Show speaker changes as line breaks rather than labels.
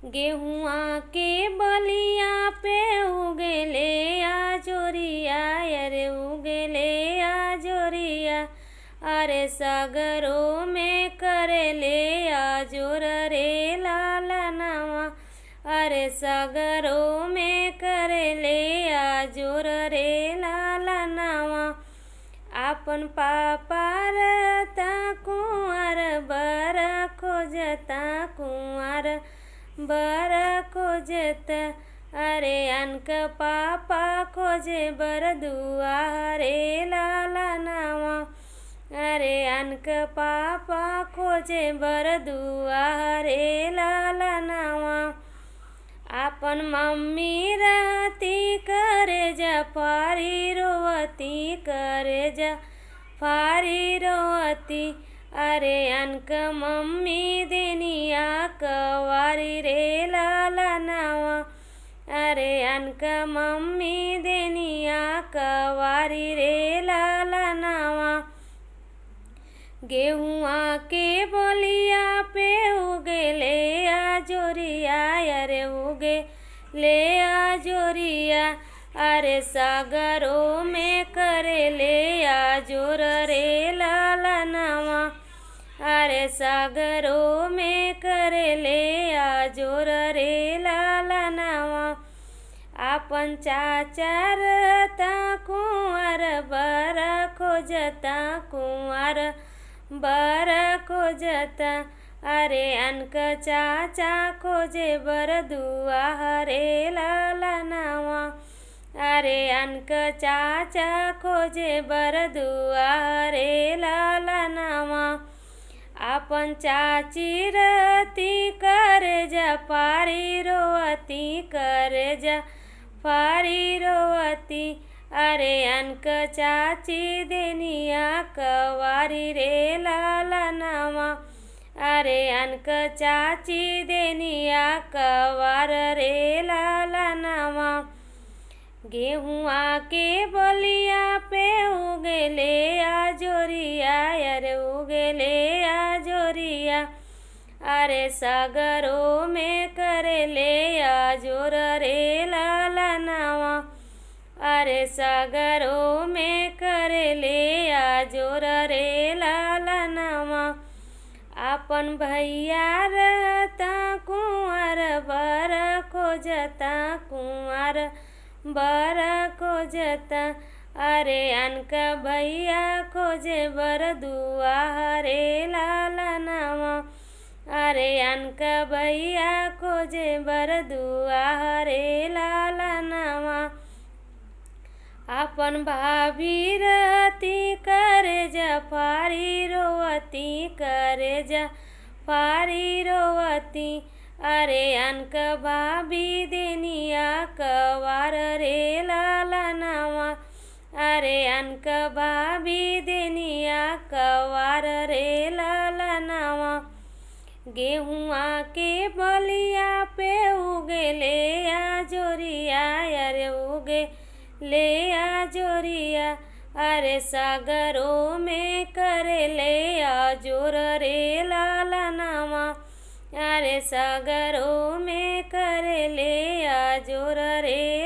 गेहुआ के बलिया पे उगेले आजोरिया, अरे उगेले आजोरिया। अरे सागरों में करेले आजोर रे लालनावा, अरे सागरों में करेले आजोर रे लालनावा। आपन पापा रता कुंवर बर खोजता कुंवर बर खोजत। अरे अनक पापा खोजे बर दुआरे लालनावा, अरे अनक पापा खोजे बर दुआरे लालनावा। आपन मम्मी रहती करे जा फारी रोवती, करे जा फारी रोवती। अरे अनक मम्मी देनिया कवारी रे लालनावा, अरे अनक मम्मी देनिया कवारी रे लालनावा। गेहुआ के बलिया पे उगेले आजोरिया, अरे उगेले आजोरिया। अरे सागरों में करेले आजोर रे लालनावा, अरे सागरों में करेले आजोर रे लालनावा। आपन चाचा रता कुंवर बर खोजता कुंवर बर खोजता। अरे अनक चाचा खोजे बर दुआरे लालनावा, अरे अनक चाचा खोजे बर दुआरे लालनावा। आपन चाची रती करे जा फारी रोवती, करे जा फारी रोवती। अरे अनक चाची देनिया कवारी रे लालनावा, अरे अनक चाची देनिया कवार रे लालनावा। गेहुआ के बलिया पे उगेले आजोरिया, अरे उगेले आजोरिया। अरे सागरों में करेले आजोर रे लालनावा, अरे सागरों में करेले आजोर रे लालनावा। आपन भैया रहता कुंवर बर खोजता कुंवर बर खोजता। अरे अनक भैया खोजे बर दुआरे लालनावा, अरे अनक भैया खोजे बर दुआरे लालनावा। आपन भाभी रहती करे जा फारी रोवती, करे जा फारी रोवती। अरे अनक भाभी देनिया कवार रे लालनावा, अरे अनक भाभी देनिया कवार रे लालनावा। गेहुआ के बलिया पे उगेले आजोरिया, अरे उगेले आजोरिया। अरे सागरों में करेले आजोर रे लालनावा, अरे सागरों में करेले आजोर रे